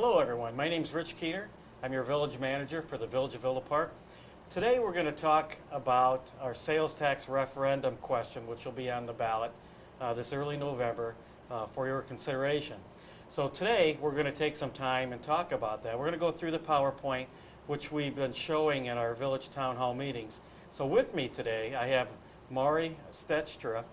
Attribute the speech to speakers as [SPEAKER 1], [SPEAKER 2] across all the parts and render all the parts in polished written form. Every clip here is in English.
[SPEAKER 1] Hello everyone, my name is Rich Keener. I'm your village manager for the Village of Villa Park. Today we're going to talk about our sales tax referendum question, which will be on the ballot this early November for your consideration. So today we're going to take some time and talk about that. We're going to go through the PowerPoint, which we've been showing in our village town hall meetings. So with me today I have Maury Stetstra,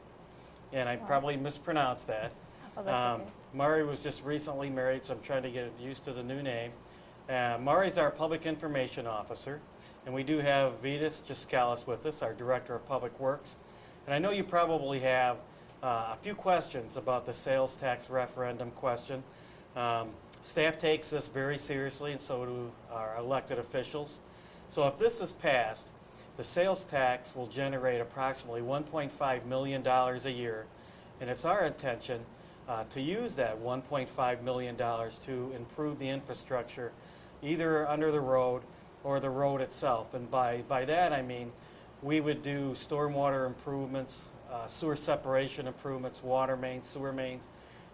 [SPEAKER 1] and I probably mispronounced that.
[SPEAKER 2] Oh, that's okay.
[SPEAKER 1] Maury was just recently married, so I'm trying to get used to the new name. Maury's our Public Information Officer, and we do have Vitas Giskalis with us, our Director of Public Works. And I know you probably have a few questions about the sales tax referendum question. Staff takes this very seriously, and so do our elected officials. So if this is passed, the sales tax will generate approximately $1.5 million a year, and it's our intention to use that $1.5 million to improve the infrastructure either under the road or the road itself. And by that I mean we would do stormwater improvements, sewer separation improvements, water mains, sewer mains,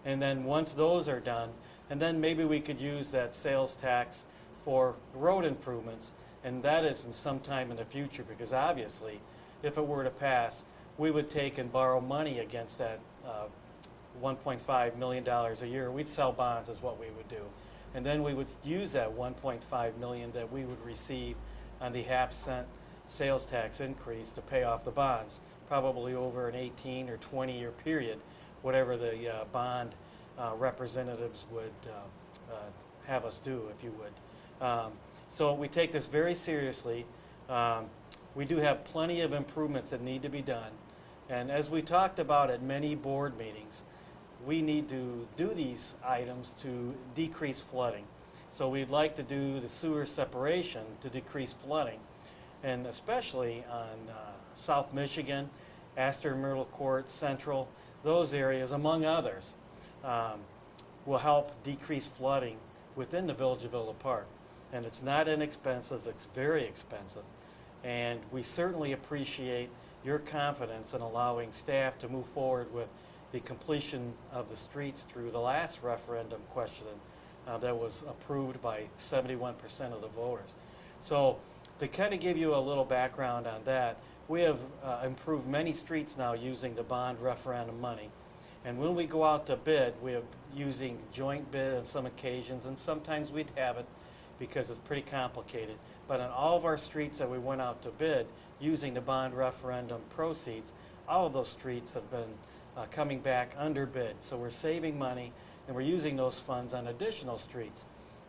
[SPEAKER 1] and then once those are done, and then maybe we could use that sales tax for road improvements, and that is in some time in the future, because obviously if it were to pass, we would take and borrow money against that $1.5 million a year. We'd sell bonds is what we would do. And then we would use that $1.5 million that we would receive on the half-cent sales tax increase to pay off the bonds, probably over an 18 or 20-year period, whatever the bond representatives would have us do, if you would. So we take this very seriously. We do have plenty of improvements that need to be done. And as we talked about at many board meetings, we need to do these items to decrease flooding. So we'd like to do the sewer separation to decrease flooding, and especially on South Michigan, Astor and Myrtle Court, Central, those areas, among others, will help decrease flooding within the Village of Villa Park. And it's not inexpensive, it's very expensive. And we certainly appreciate your confidence in allowing staff to move forward with the completion of the streets through the last referendum question that was approved by 71% of the voters. So to kind of give you a little background on that, we have improved many streets now using the bond referendum money. And when we go out to bid, we are using joint bid on some occasions, and sometimes we'd have it because it's pretty complicated. But on all of our streets that we went out to bid using the bond referendum proceeds, all of those streets have been coming back under bid. So we're saving money, and we're using those funds on additional streets.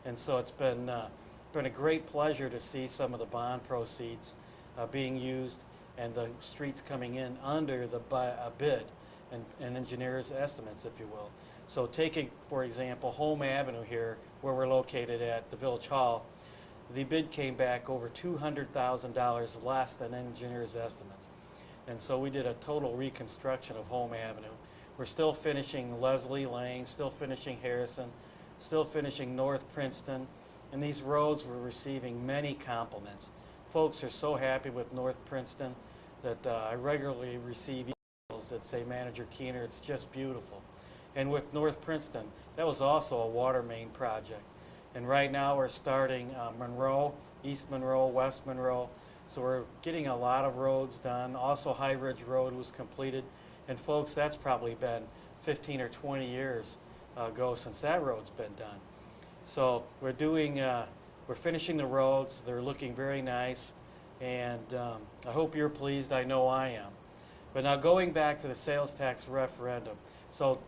[SPEAKER 1] And so it's been a great pleasure to see some of the bond proceeds being used and the streets coming in under the bid and engineers' estimates, if you will. So taking, for example, Home Avenue here, where we're located at the Village Hall, the bid came back over $200,000 less than engineers' estimates. And so we did a total reconstruction of Home Avenue. We're still finishing Leslie Lane, still finishing Harrison, still finishing North Princeton. And these roads were receiving many compliments. Folks are so happy with North Princeton that I regularly receive emails that say, Manager Keener, it's just beautiful. And with North Princeton, that was also a water main project. And right now we're starting Monroe, East Monroe, West Monroe. So we're getting a lot of roads done. Also High Ridge Road was completed. And folks, that's probably been 15 or 20 years ago since that road's been done. So we're finishing the roads. They're looking very nice. And I hope you're pleased. I know I am. But now going back to the sales tax referendum. So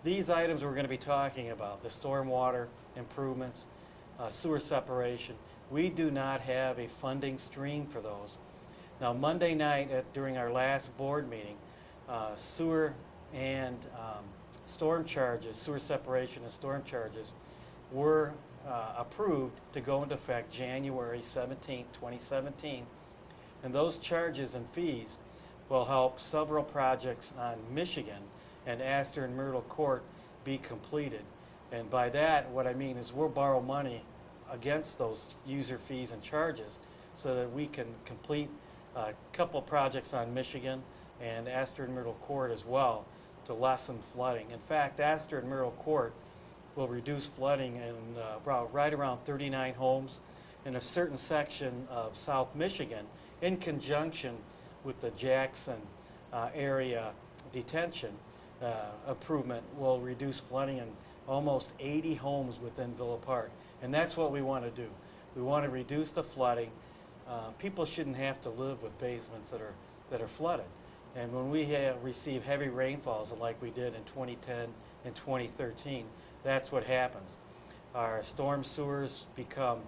[SPEAKER 1] these items we're going to be talking about, the stormwater improvements, sewer separation, we do not have a funding stream for those. Now Monday night during our last board meeting, sewer and storm charges, sewer separation and storm charges were approved to go into effect January 17, 2017. And those charges and fees will help several projects on Michigan and Astor and Myrtle Court be completed. And by that, what I mean is we'll borrow money against those user fees and charges so that we can complete a couple projects on Michigan and Astor and Myrtle Court as well to lessen flooding. In fact, Astor and Myrtle Court will reduce flooding in right around 39 homes in a certain section of South Michigan in conjunction with the Jackson area detention improvement will reduce flooding in almost 80 homes within Villa Park. And that's what we want to do. We want to reduce the flooding. People shouldn't have to live with basements that are flooded. And when we receive heavy rainfalls like we did in 2010 and 2013, that's what happens. Our storm sewers become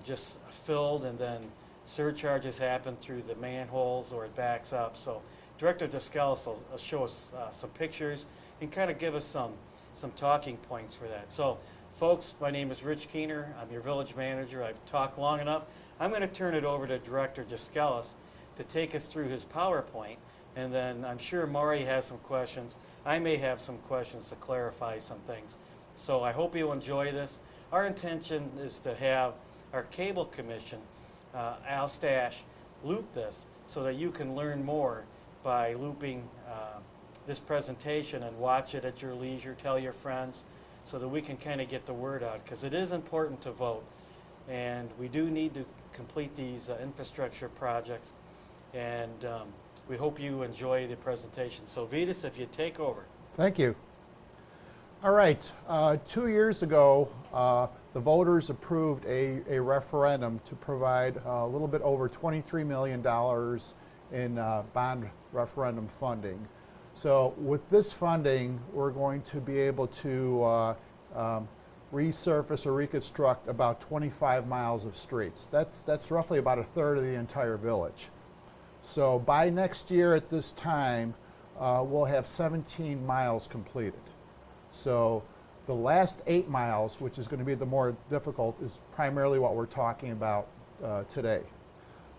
[SPEAKER 1] just filled, and then surcharges happen through the manholes or it backs up. So Director Descalis will show us some pictures and kind of give us some talking points for that. So folks, my name is Rich Keener. I'm your village manager. I've talked long enough. I'm going to turn it over to Director Descalis to take us through his PowerPoint, and then I'm sure Maury has some questions. I may have some questions to clarify some things. So I hope you'll enjoy this. Our intention is to have our cable commission, Al Stash, loop this so that you can learn more by looping this presentation and watch it at your leisure, tell your friends, so that we can kind of get the word out, because it is important to vote. And we do need to complete these infrastructure projects. And we hope you enjoy the presentation. So Vitas, if you take over.
[SPEAKER 2] Thank you. All right, 2 years ago, the voters approved a referendum to provide a little bit over $23 million in bond referendum funding. So with this funding, we're going to be able to resurface or reconstruct about 25 miles of streets. That's roughly about a third of the entire village. So by next year at this time, we'll have 17 miles completed. So the last 8 miles, which is going to be the more difficult, is primarily what we're talking about today.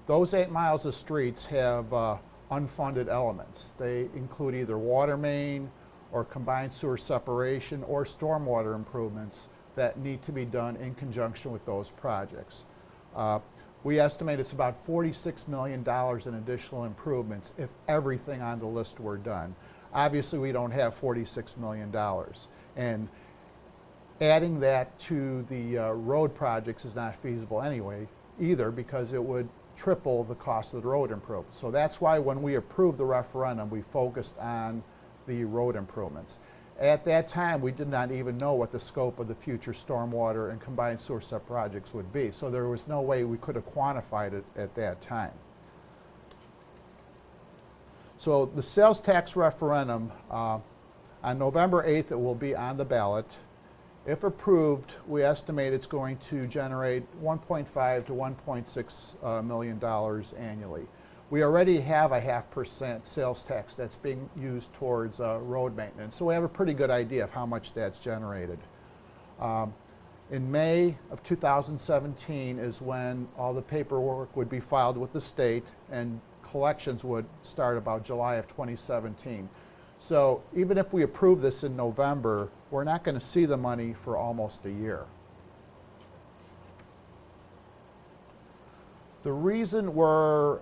[SPEAKER 2] Those 8 miles of streets have unfunded elements. They include either water main or combined sewer separation or stormwater improvements that need to be done in conjunction with those projects. We estimate it's about $46 million in additional improvements if everything on the list were done. Obviously, we don't have $46 million. And adding that to the road projects is not feasible anyway, either, because it would triple the cost of the road improvements. So that's why when we approved the referendum, we focused on the road improvements. At that time, we did not even know what the scope of the future stormwater and combined sewer sep projects would be. So there was no way we could have quantified it at that time. So the sales tax referendum, on November 8th, it will be on the ballot. If approved, we estimate it's going to generate $1.5 to $1.6 million annually. We already have a 0.5% sales tax that's being used towards road maintenance, so we have a pretty good idea of how much that's generated. In May of 2017 is when all the paperwork would be filed with the state, and collections would start about July of 2017. So even if we approve this in November, we're not going to see the money for almost a year. The reason we're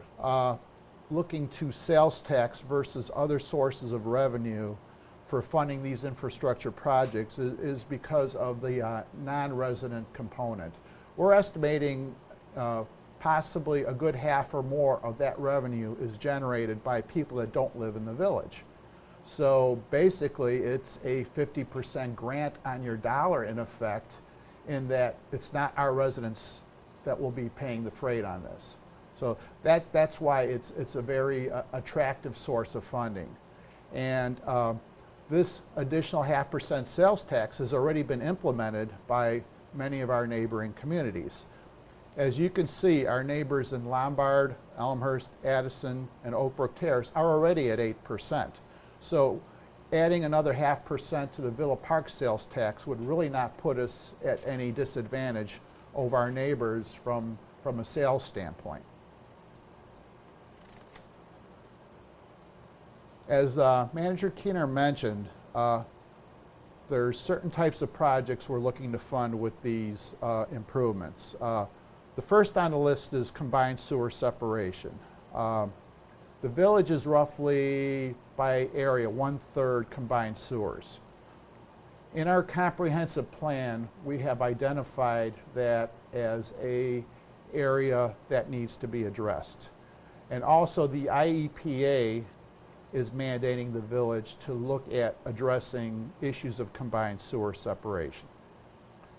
[SPEAKER 2] looking to sales tax versus other sources of revenue for funding these infrastructure projects is because of the non-resident component. We're estimating possibly a good half or more of that revenue is generated by people that don't live in the village. So basically, it's a 50% grant on your dollar in effect, in that it's not our residents that will be paying the freight on this. So that's why it's a very attractive source of funding. And this additional 0.5% sales tax has already been implemented by many of our neighboring communities. As you can see, our neighbors in Lombard, Elmhurst, Addison, and Oak Brook Terrace are already at 8%. So adding another 0.5% to the Villa Park sales tax would really not put us at any disadvantage over our neighbors from a sales standpoint. As Manager Keener mentioned, there's certain types of projects we're looking to fund with these improvements. The first on the list is combined sewer separation. The village is roughly, by area, 1/3 combined sewers. In our comprehensive plan, we have identified that as a area that needs to be addressed. And also the IEPA is mandating the village to look at addressing issues of combined sewer separation.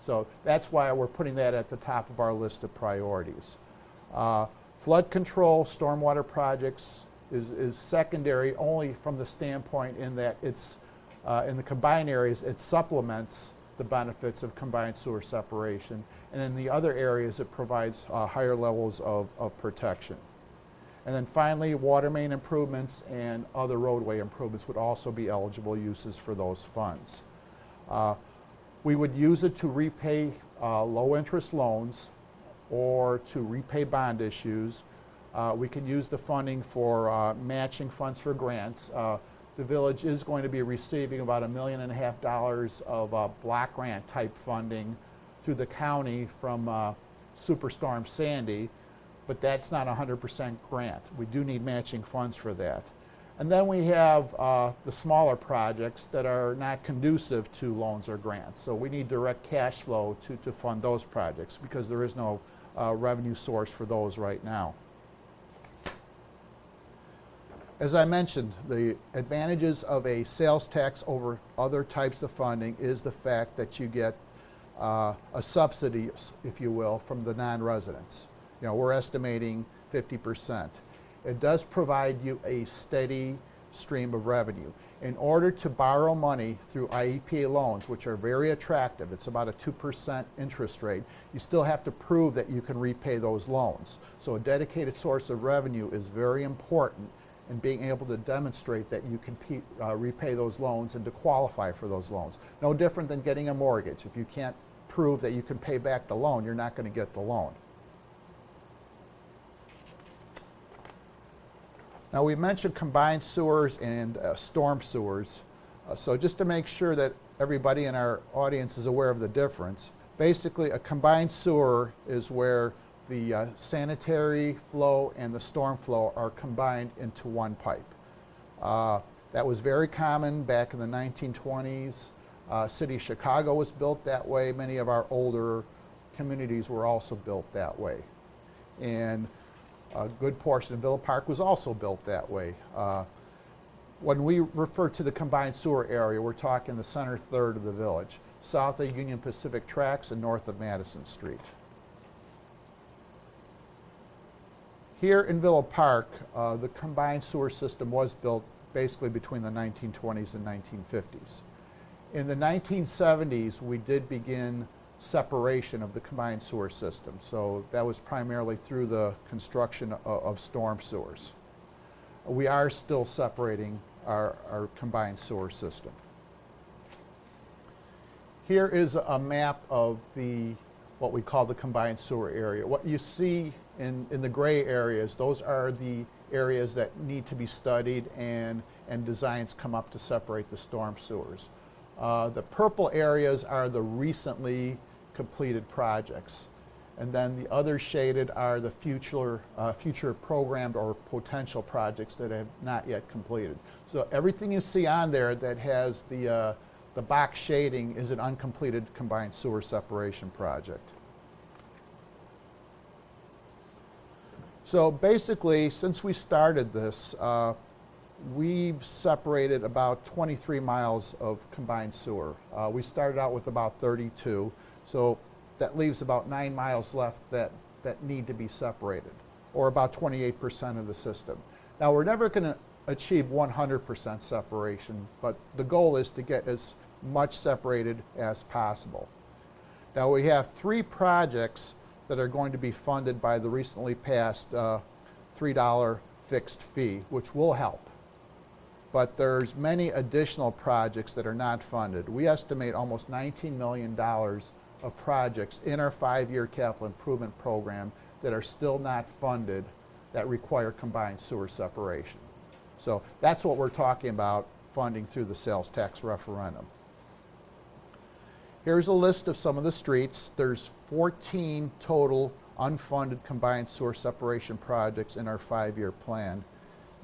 [SPEAKER 2] So that's why we're putting that at the top of our list of priorities. Flood control, stormwater projects is secondary only from the standpoint in that it's in the combined areas, it supplements the benefits of combined sewer separation. And in the other areas, it provides higher levels of protection. And then finally, water main improvements and other roadway improvements would also be eligible uses for those funds. We would use it to repay low interest loans or to repay bond issues. We could use the funding for matching funds for grants. The village is going to be receiving about $1.5 million of block grant type funding through the county from Superstorm Sandy, but that's not 100% grant. We do need matching funds for that. And then we have the smaller projects that are not conducive to loans or grants. So we need direct cash flow to fund those projects because there is no revenue source for those right now. As I mentioned, the advantages of a sales tax over other types of funding is the fact that you get a subsidy, if you will, from the non-residents. You know, we're estimating 50%. It does provide you a steady stream of revenue. In order to borrow money through IEPA loans, which are very attractive, it's about a 2% interest rate, you still have to prove that you can repay those loans. So a dedicated source of revenue is very important in being able to demonstrate that you can repay those loans and to qualify for those loans. No different than getting a mortgage. If you can't prove that you can pay back the loan, you're not going to get the loan. Now we mentioned combined sewers and storm sewers. So just to make sure that everybody in our audience is aware of the difference, basically a combined sewer is where the sanitary flow and the storm flow are combined into one pipe. That was very common back in the 1920s. City of Chicago was built that way. Many of our older communities were also built that way. And a good portion of Villa Park was also built that way. When we refer to the combined sewer area, we're talking the center third of the village, south of Union Pacific Tracks and north of Madison Street. Here in Villa Park, the combined sewer system was built basically between the 1920s and 1950s. In the 1970s, we did begin separation of the combined sewer system. So that was primarily through the construction of storm sewers. We are still separating our combined sewer system. Here is a map of what we call the combined sewer area. What you see in the gray areas, those are the areas that need to be studied and designs come up to separate the storm sewers. The purple areas are the recently completed projects. And then the other shaded are the future programmed or potential projects that have not yet completed. So everything you see on there that has the box shading is an uncompleted combined sewer separation project. So basically, since we started this, we've separated about 23 miles of combined sewer. We started out with about 32, so that leaves about 9 miles left that need to be separated, or about 28% of the system. Now, we're never going to achieve 100% separation, but the goal is to get as much separated as possible. Now, we have 3 projects that are going to be funded by the recently passed $3 fixed fee, which will help. But there's many additional projects that are not funded. We estimate almost $19 million of projects in our 5-year capital improvement program that are still not funded that require combined sewer separation. So that's what we're talking about funding through the sales tax referendum. Here's a list of some of the streets. There's 14 total unfunded combined sewer separation projects in our 5-year plan.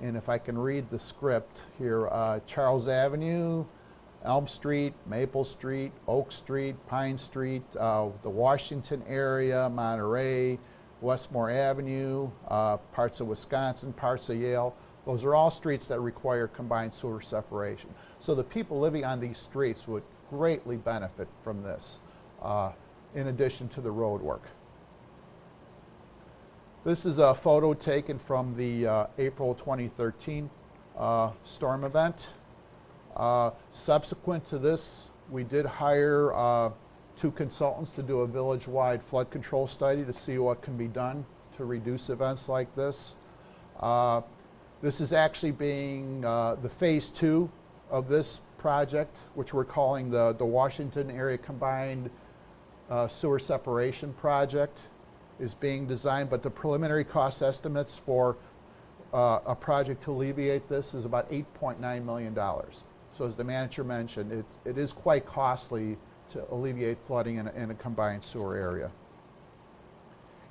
[SPEAKER 2] And if I can read the script here, Charles Avenue, Elm Street, Maple Street, Oak Street, Pine Street, the Washington area, Monterey, Westmore Avenue, parts of Wisconsin, parts of Yale. Those are all streets that require combined sewer separation. So the people living on these streets would greatly benefit from this, in addition to the road work. This is a photo taken from the April 2013 storm event. Subsequent to this, we did hire 2 consultants to do a village-wide flood control study to see what can be done to reduce events like this. This is actually being the phase 2 of this project, which we're calling the Washington Area Combined Sewer Separation Project, is being designed, but the preliminary cost estimates for a project to alleviate this is about $8.9 million. So as the manager mentioned, it is quite costly to alleviate flooding in a combined sewer area.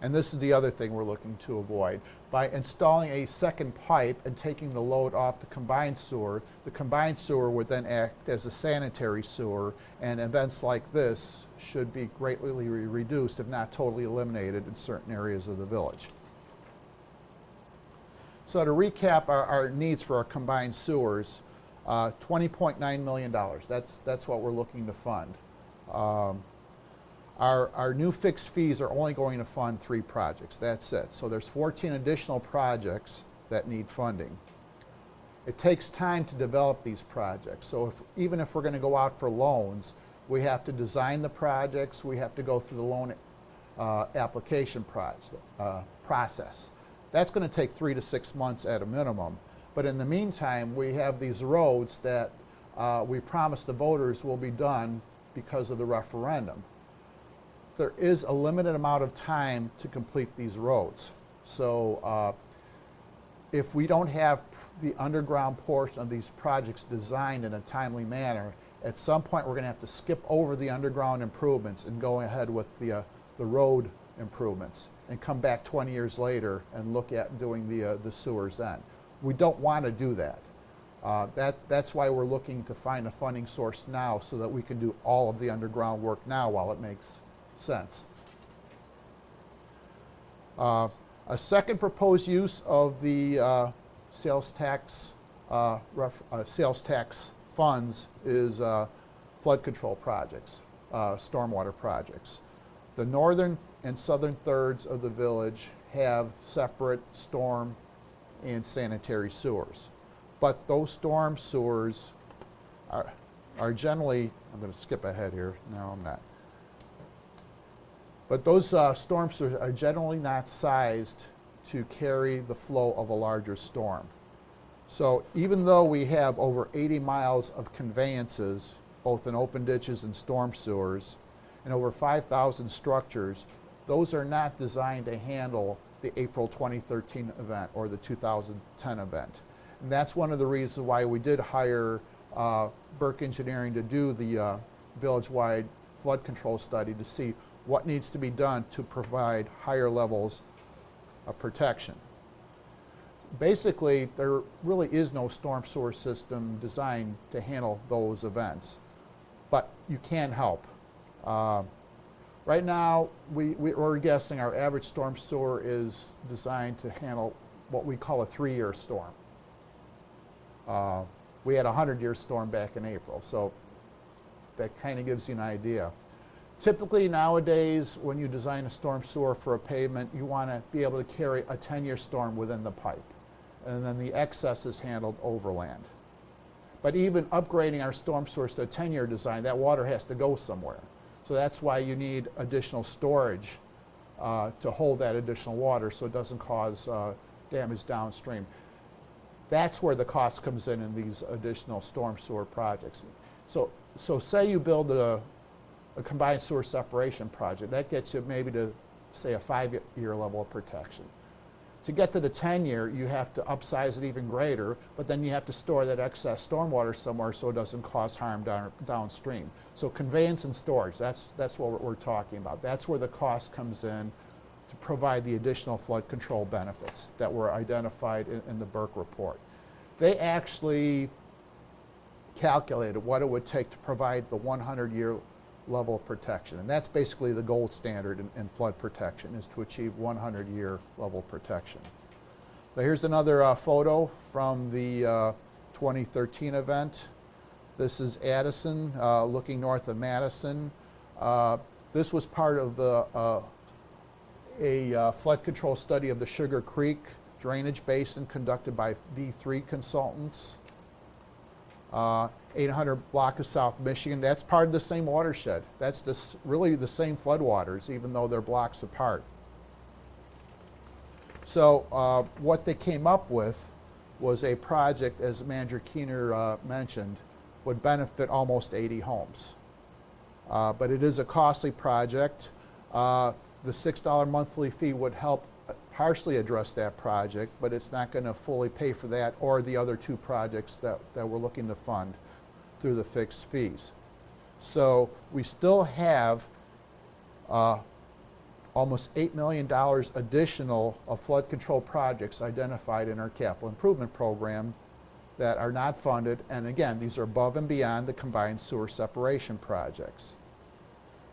[SPEAKER 2] And this is the other thing we're looking to avoid. By installing a second pipe and taking the load off the combined sewer would then act as a sanitary sewer, and events like this should be greatly reduced, if not totally eliminated, in certain areas of the village. So to recap our needs for our combined sewers, $20.9 million, that's what we're looking to fund. Our new fixed fees are only going to fund 3 projects, that's it. So there's 14 additional projects that need funding. It takes time to develop these projects, so even if we're going to go out for loans, we have to design the projects, we have to go through the loan application process. That's going to take 3 to 6 months at a minimum. But in the meantime, we have these roads that we promised the voters will be done because of the referendum. There is a limited amount of time to complete these roads. So if we don't have the underground portion of these projects designed in a timely manner, at some point we're going to have to skip over the underground improvements and go ahead with the road improvements and come back 20 years later and look at doing the sewers then. We don't want to do that. That's why we're looking to find a funding source now so that we can do all of the underground work now while it makes sense. A second proposed use of the sales tax funds is flood control projects, stormwater projects. The northern and southern thirds of the village have separate storm and sanitary sewers. But those storm sewers are generally, I'm going to skip ahead here, no I'm not. But those storm sewers are generally not sized to carry the flow of a larger storm. So even though we have over 80 miles of conveyances, both in open ditches and storm sewers, and over 5,000 structures, those are not designed to handle the April 2013 event or the 2010 event. And that's one of the reasons why we did hire Burke Engineering to do the village-wide flood control study to see what needs to be done to provide higher levels of protection. Basically, there really is no storm sewer system designed to handle those events, but you can help. Right now, we're guessing our average storm sewer is designed to handle what we call a 3-year storm. We had a 100-year storm back in April, so that kind of gives you an idea. Typically nowadays, when you design a storm sewer for a pavement, you want to be able to carry a 10-year storm within the pipe, and then the excess is handled overland. But even upgrading our storm sewers to a 10-year design, that water has to go somewhere. So that's why you need additional storage to hold that additional water so it doesn't cause damage downstream. That's where the cost comes in these additional storm sewer projects. So say you build a combined sewer separation project, that gets you maybe to, say, a 5-year level of protection. To get to the 10-year, you have to upsize it even greater, but then you have to store that excess stormwater somewhere so it doesn't cause harm downstream. So conveyance and storage, that's what we're talking about. That's where the cost comes in to provide the additional flood control benefits that were identified in the Burke report. They actually calculated what it would take to provide the 100-year level of protection. And that's basically the gold standard in flood protection, is to achieve 100-year level protection. So here's another photo from the 2013 event. This is Addison looking north of Madison. This was part of a flood control study of the Sugar Creek drainage basin conducted by V3 Consultants. 800 block of South Michigan. That's part of the same watershed. That's really the same floodwaters, even though they're blocks apart. So what they came up with was a project, as Manager Keener mentioned, would benefit almost 80 homes. But it is a costly project. The $6 monthly fee would help partially address that project, but it's not going to fully pay for that or the other two projects that we're looking to fund through the fixed fees. So we still have almost $8 million additional of flood control projects identified in our capital improvement program that are not funded. And again, these are above and beyond the combined sewer separation projects.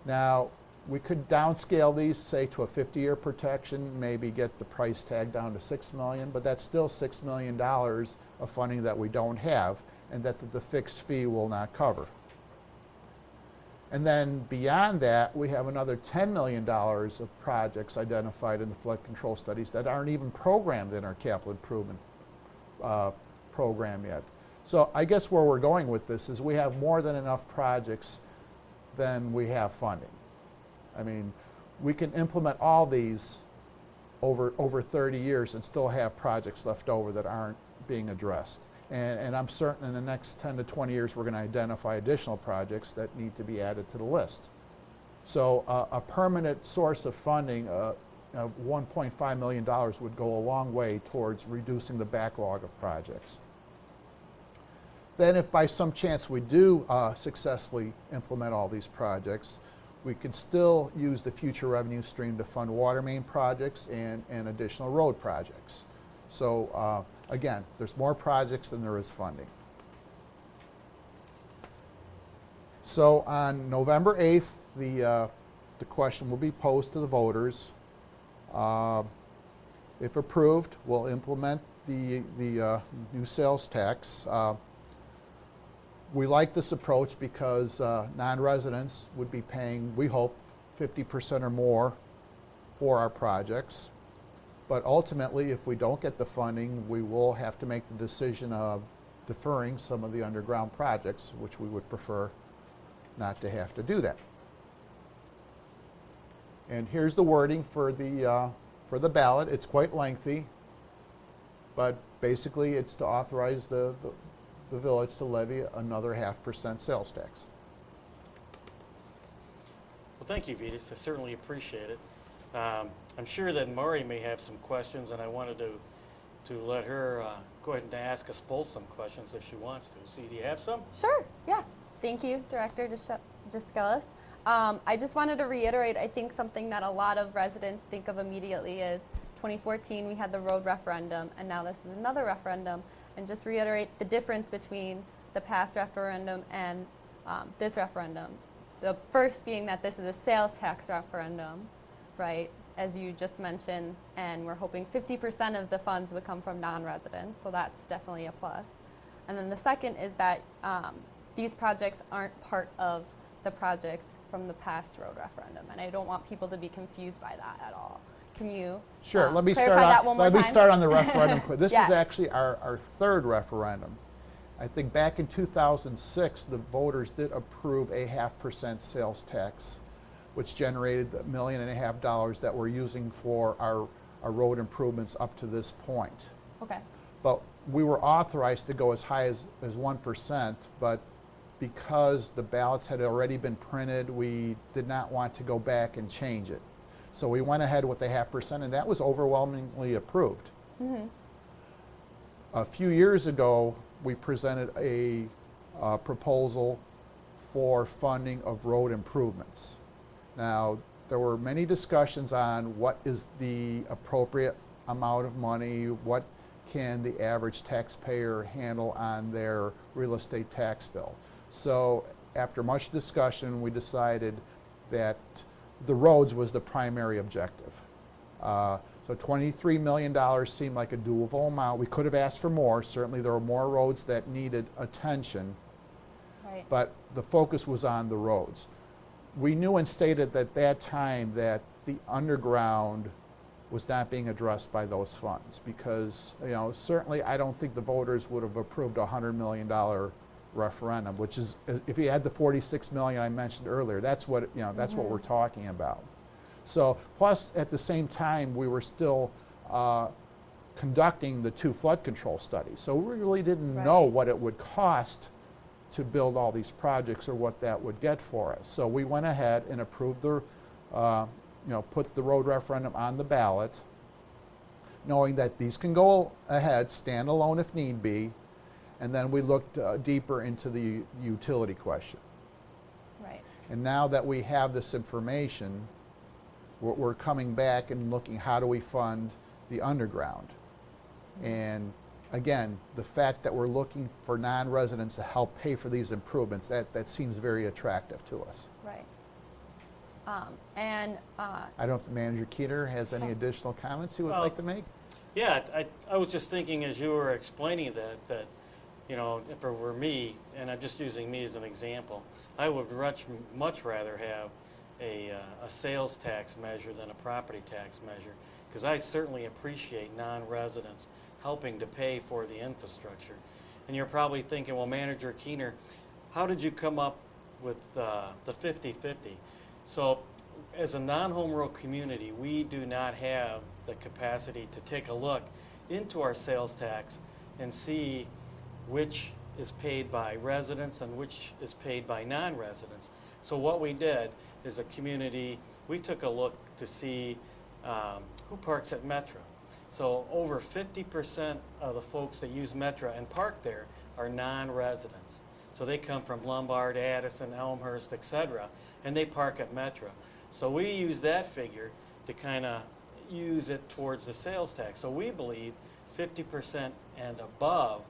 [SPEAKER 2] Now, we could downscale these, say, to a 50-year protection, maybe get the price tag down to $6 million, but that's still $6 million of funding that we don't have and that the fixed fee will not cover. And then beyond that, we have another $10 million of projects identified in the flood control studies that aren't even programmed in our capital improvement program yet. So I guess where we're going with this is we have more than enough projects than we have funding. I mean, we can implement all these over 30 years and still have projects left over that aren't being addressed. And I'm certain in the next 10 to 20 years we're going to identify additional projects that need to be added to the list. So a permanent source of funding of $1.5 million would go a long way towards reducing the backlog of projects. Then if by some chance we do successfully implement all these projects, we can still use the future revenue stream to fund water main projects and additional road projects. So again, there's more projects than there is funding. So on November 8th, the question will be posed to the voters. If approved, we'll implement the new sales tax. We like this approach because non-residents would be paying, we hope, 50% or more for our projects. But ultimately, if we don't get the funding, we will have to make the decision of deferring some of the underground projects, which we would prefer not to have to do that. And here's the wording for the ballot. It's quite lengthy, but basically it's to authorize the village to levy another 0.5% sales tax.
[SPEAKER 1] Well, thank you, Vitas. I certainly appreciate it. I'm sure that Maury may have some questions, and I wanted to let her go ahead and ask us both some questions if she wants to. See, do you have some?
[SPEAKER 3] Sure, yeah. Thank you, Director Giskelis. I just wanted to reiterate, I think something that a lot of residents think of immediately is 2014 we had the road referendum, and now this is another referendum. And just reiterate the difference between the past referendum and this referendum. The first being that this is a sales tax referendum, right, as you just mentioned, and we're hoping 50% of the funds would come from non-residents, so that's definitely a plus. And then the second is that these projects aren't part of the projects from the past road referendum, and I don't want people to be confused by that at all. Can you
[SPEAKER 2] Sure. Let me
[SPEAKER 3] clarify
[SPEAKER 2] start on the referendum. This
[SPEAKER 3] Yes.
[SPEAKER 2] is actually our third referendum. I think back in 2006, the voters did approve a 0.5% sales tax, which generated $1.5 million that we're using for our road improvements up to this point.
[SPEAKER 3] Okay.
[SPEAKER 2] But we were authorized to go as high as 1%, but because the ballots had already been printed, we did not want to go back and change it. So we went ahead with the 0.5%, and that was overwhelmingly approved. Mm-hmm. A few years ago, we presented a proposal for funding of road improvements. Now, there were many discussions on what is the appropriate amount of money, what can the average taxpayer handle on their real estate tax bill. So after much discussion, we decided that the roads was the primary objective. So $23 million seemed like a doable amount. We could have asked for more. Certainly there were more roads that needed attention,
[SPEAKER 3] Right.
[SPEAKER 2] but the focus was on the roads. We knew and stated at that time that the underground was not being addressed by those funds because, certainly I don't think the voters would have approved a $100 million referendum, which is, if you had the 46 million I mentioned earlier, that's what, that's what we're talking about. So, plus at the same time, we were still conducting the 2 flood control studies. So we really didn't know
[SPEAKER 3] Right.
[SPEAKER 2] what it would cost to build all these projects or what that would get for us. So we went ahead and approved the, put the road referendum on the ballot, knowing that these can go ahead, stand alone if need be, and then we looked deeper into the utility question.
[SPEAKER 3] Right.
[SPEAKER 2] And now that we have this information, we're coming back and looking, how do we fund the underground? And again, the fact that we're looking for non-residents to help pay for these improvements, that seems very attractive to us.
[SPEAKER 3] Right.
[SPEAKER 2] I don't know if Manager Keeter has any additional comments he would
[SPEAKER 1] Well,
[SPEAKER 2] like to make?
[SPEAKER 1] Yeah, I was just thinking as you were explaining that if it were me, and I'm just using me as an example, I would much rather have a sales tax measure than a property tax measure, because I certainly appreciate non-residents helping to pay for the infrastructure. And you're probably thinking, well, Manager Keener, how did you come up with the 50-50? So as a non-home rule community, we do not have the capacity to take a look into our sales tax and see which is paid by residents and which is paid by non-residents. So what we did as a community, we took a look to see who parks at Metra. So over 50% of the folks that use Metra and park there are non-residents. So they come from Lombard, Addison, Elmhurst, etc., and they park at Metra. So we use that figure to kind of use it towards the sales tax. So we believe 50% and above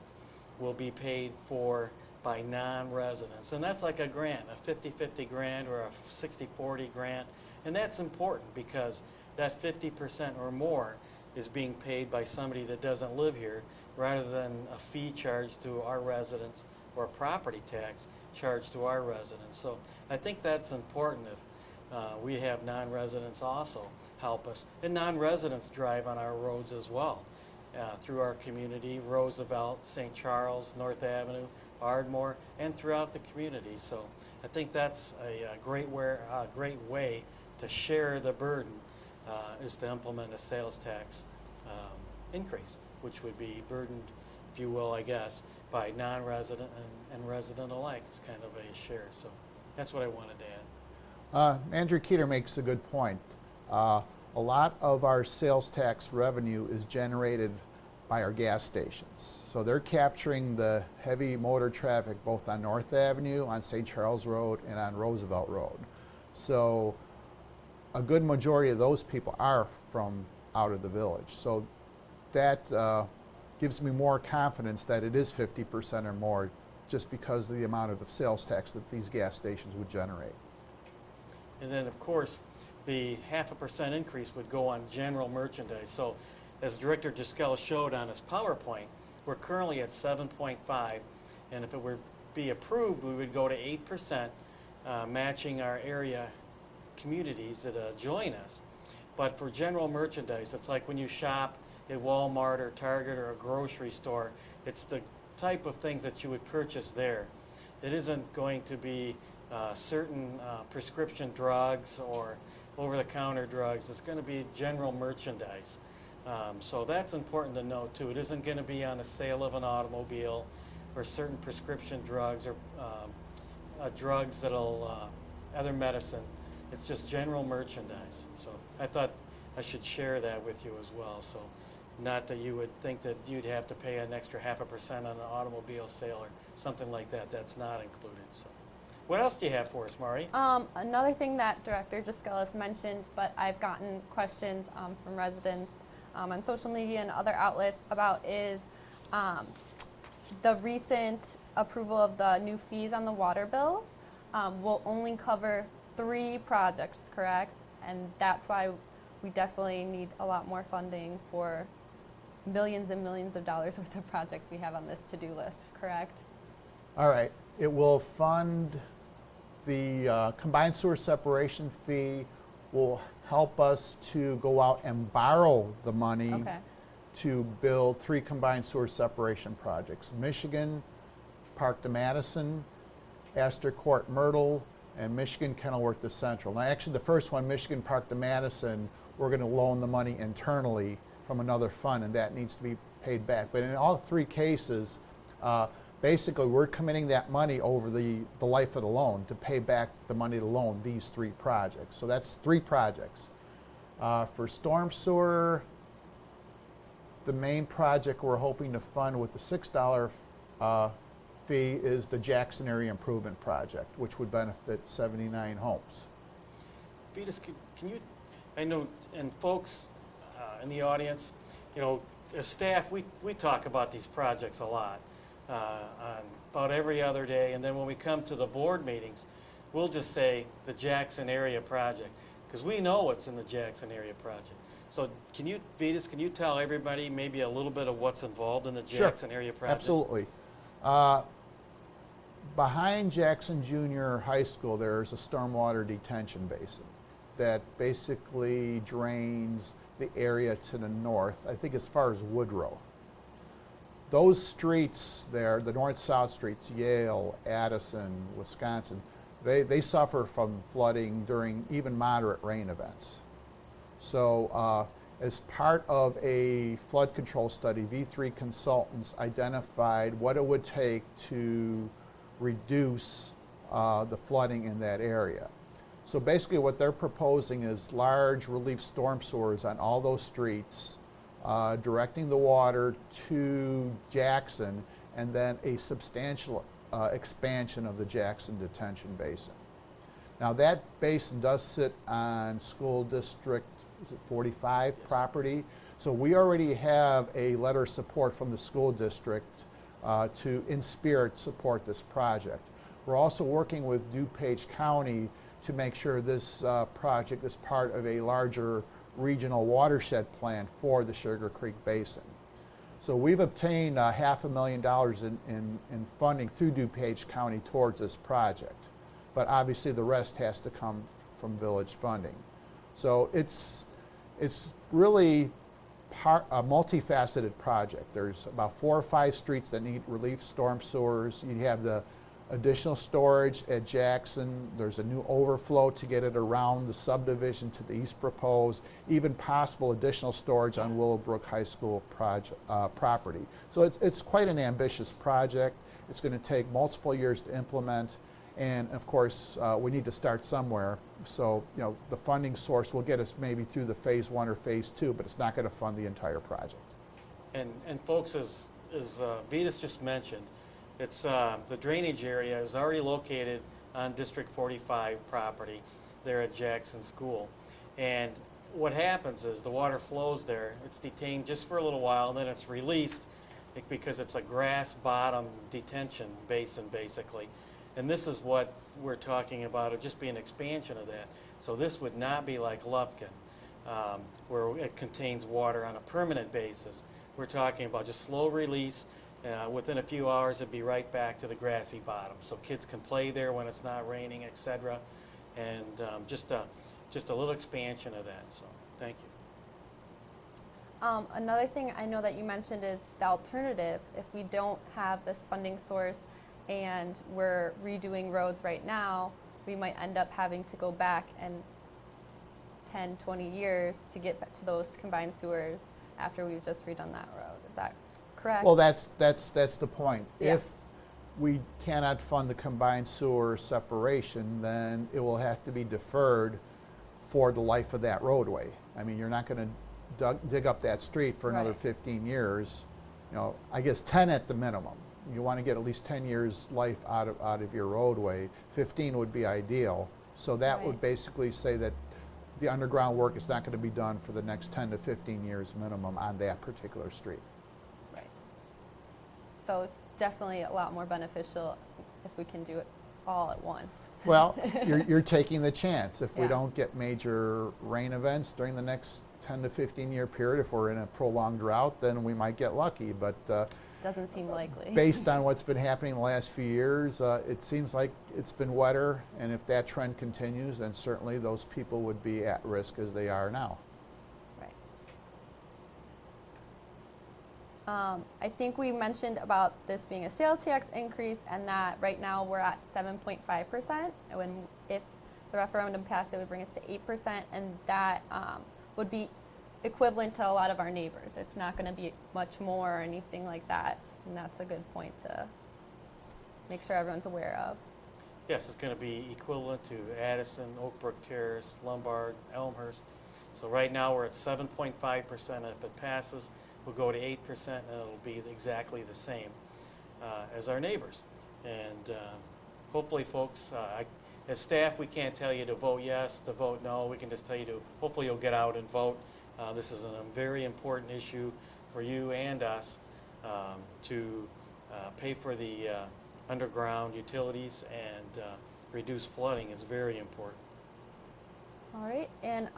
[SPEAKER 1] will be paid for by non-residents. And that's like a grant, a 50-50 grant or a 60-40 grant. And that's important because that 50% or more is being paid by somebody that doesn't live here rather than a fee charged to our residents or a property tax charged to our residents. So I think that's important if we have non-residents also help us. And non-residents drive on our roads as well. Through our community, Roosevelt, St. Charles, North Avenue, Ardmore, and throughout the community. So I think that's a great way to share the burden is to implement a sales tax increase, which would be burdened, if you will, I guess, by non-resident and resident alike. It's kind of a share. So that's what I wanted to add.
[SPEAKER 2] Andrew Keeter makes a good point. A lot of our sales tax revenue is generated by our gas stations. So they're capturing the heavy motor traffic both on North Avenue, on St. Charles Road, and on Roosevelt Road. So a good majority of those people are from out of the village. So that gives me more confidence that it is 50% or more just because of the amount of sales tax that these gas stations would generate.
[SPEAKER 1] And then, of course, the 0.5% increase would go on general merchandise. So as Director Giskelis showed on his PowerPoint, we're currently at 7.5, and if it were be approved, we would go to 8%, matching our area communities that join us. But for general merchandise, it's like when you shop at Walmart or Target or a grocery store, it's the type of things that you would purchase there. It isn't going to be certain prescription drugs or over-the-counter drugs. It's going to be general merchandise. So that's important to note too. It isn't going to be on the sale of an automobile or certain prescription drugs or drugs that'll, other medicine. It's just general merchandise. So I thought I should share that with you as well. So not that you would think that you'd have to pay an extra 0.5% on an automobile sale or something like that. That's not included. So what else do you have for us, Mari?
[SPEAKER 3] Another thing that Director Giskelis mentioned, but I've gotten questions from residents on social media and other outlets about is the recent approval of the new fees on the water bills will only cover 3 projects, correct? And that's why we definitely need a lot more funding for millions and millions of dollars worth of projects we have on this to-do list, correct?
[SPEAKER 2] All right, it will fund the combined sewer separation fee, will help us to go out and borrow the money
[SPEAKER 3] Okay.
[SPEAKER 2] to build 3 combined sewer separation projects. Michigan, Park to Madison, Astor Court Myrtle, and Michigan Kenilworth to Central. Now actually the first one, Michigan Park to Madison, we're going to loan the money internally from another fund, and that needs to be paid back. But in all 3 cases, basically we're committing that money over the life of the loan to pay back the money to loan these 3 projects. So that's 3 projects. For storm sewer, the main project we're hoping to fund with the $6 fee is the Jackson Area Improvement Project, which would benefit 79 homes.
[SPEAKER 1] Vitas, can you, I know, and folks in the audience, you know, as staff, we talk about these projects a lot, on about every other day, and then when we come to the board meetings, we'll just say the Jackson Area Project, because we know what's in the Jackson Area Project. So can you, Vitas, can you tell everybody maybe a little bit of what's involved in the Jackson Area Project?
[SPEAKER 2] Absolutely. Behind Jackson Junior High School, there's a stormwater detention basin that basically drains the area to the north, I think as far as Woodrow. Those streets there, the north-south streets, Yale, Addison, Wisconsin, they suffer from flooding during even moderate rain events. So as part of a flood control study, V3 Consultants identified what it would take to reduce the flooding in that area. So basically what they're proposing is large relief storm sewers on all those streets, directing the water to Jackson, and then a substantial expansion of the Jackson detention basin. Now that basin does sit on school district, is it 45
[SPEAKER 1] Yes.
[SPEAKER 2] property? So we already have a letter of support from the school district to, in spirit, support this project. We're also working with DuPage County to make sure this project is part of a larger regional watershed plan for the Sugar Creek Basin. So we've obtained $500,000 in funding through DuPage County towards this project. But obviously the rest has to come from village funding. So it's really a multifaceted project. There's about 4 or 5 streets that need relief storm sewers. You have the additional storage at Jackson. There's a new overflow to get it around the subdivision to the east proposed, even possible additional storage on Willowbrook High School property. So it's quite an ambitious project. It's going to take multiple years to implement, and of course we need to start somewhere. So you know, the funding source will get us maybe through the phase 1 or phase 2, but it's not going to fund the entire project.
[SPEAKER 1] And folks, as Vitas just mentioned, it's the drainage area is already located on District 45 property there at Jackson School. And what happens is the water flows there, it's detained just for a little while, and then it's released because it's a grass bottom detention basin basically. And this is what we're talking about, it just be an expansion of that. So this would not be like Lufkin, where it contains water on a permanent basis. We're talking about just slow release. Within a few hours, it'd be right back to the grassy bottom. So kids can play there when it's not raining, etc. And just a little expansion of that. So thank you.
[SPEAKER 3] Another thing I know that you mentioned is the alternative. If we don't have this funding source and we're redoing roads right now, we might end up having to go back and 10, 20 years to get back to those combined sewers after we've just redone that road. Is that correct?
[SPEAKER 2] Well, that's the point.
[SPEAKER 3] Yeah.
[SPEAKER 2] If we cannot fund the combined sewer separation, then it will have to be deferred for the life of that roadway. I mean, you're not going to dig up that street for another
[SPEAKER 3] Right.
[SPEAKER 2] 15 years. You know, I guess 10 at the minimum. You want to get at least 10 years life out of your roadway. 15 would be ideal. So that would
[SPEAKER 3] Right.
[SPEAKER 2] basically say that the underground work is not going to be done for the next 10 to 15 years minimum on that particular street.
[SPEAKER 3] Right. So it's definitely a lot more beneficial if we can do it all at once.
[SPEAKER 2] Well, you're taking the chance. If we
[SPEAKER 3] Yeah.
[SPEAKER 2] don't get major rain events during the next 10 to 15 year period, if we're in a prolonged drought, then we might get lucky. But
[SPEAKER 3] Doesn't seem likely.
[SPEAKER 2] based on what's been happening the last few years, it seems like it's been wetter, and if that trend continues, then certainly those people would be at risk as they are now.
[SPEAKER 3] Right. I think we mentioned about this being a sales tax increase, and that right now we're at 7.5%. And if the referendum passed, it would bring us to 8%, and that would be equivalent to a lot of our neighbors. It's not going to be much more or anything like that, and that's a good point to make sure everyone's aware of.
[SPEAKER 1] Yes, it's going to be equivalent to Addison, Oak Brook Terrace, Lombard, Elmhurst. So right now we're at 7.5%. If it passes, we'll go to 8%, and it'll be exactly the same as our neighbors. And hopefully, folks, as staff, we can't tell you to vote yes, to vote no. We can just tell you to, hopefully you'll get out and vote. This is a very important issue for you and us to pay for the underground utilities, and reduce flooding is very important.
[SPEAKER 3] All right, and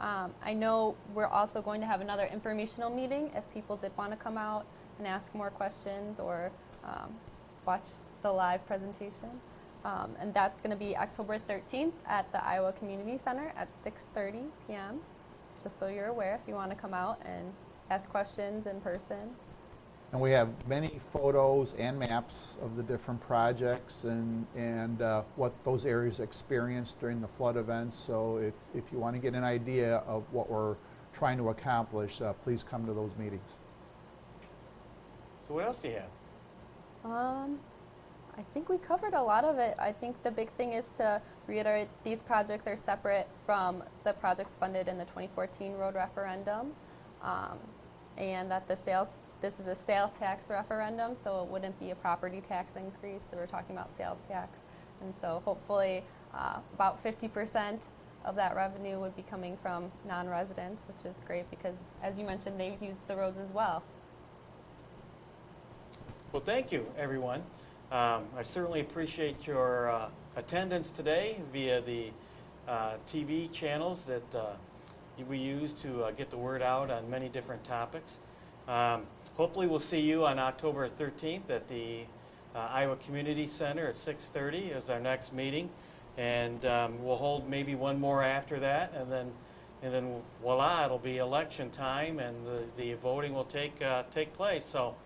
[SPEAKER 3] I know we're also going to have another informational meeting if people did want to come out and ask more questions or watch the live presentation. And that's going to be October 13th at the Iowa Community Center at 6:30 p.m. Just so you're aware, if you want to come out and ask questions in person.
[SPEAKER 2] And we have many photos and maps of the different projects and what those areas experienced during the flood events. So if you want to get an idea of what we're trying to accomplish, please come to those meetings.
[SPEAKER 1] So what else do you have?
[SPEAKER 3] I think we covered a lot of it. I think the big thing is to reiterate these projects are separate from the projects funded in the 2014 road referendum. And that this is a sales tax referendum, so it wouldn't be a property tax increase. That we're talking about sales tax. And so hopefully about 50% of that revenue would be coming from non-residents, which is great because, as you mentioned, they use the roads as well.
[SPEAKER 1] Well, thank you, everyone. I certainly appreciate your attendance today via the TV channels that we use to get the word out on many different topics. Hopefully we'll see you on October 13th at the Iowa Community Center at 6:30 is our next meeting, and we'll hold maybe one more after that, and then voila, it'll be election time, and the voting will take place. So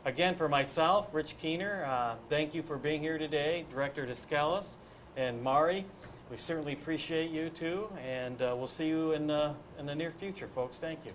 [SPEAKER 1] again, for myself, Rich Keener, thank you for being here today, Director Descalis and Mari. We certainly appreciate you too, and we'll see you in the near future, folks. Thank you.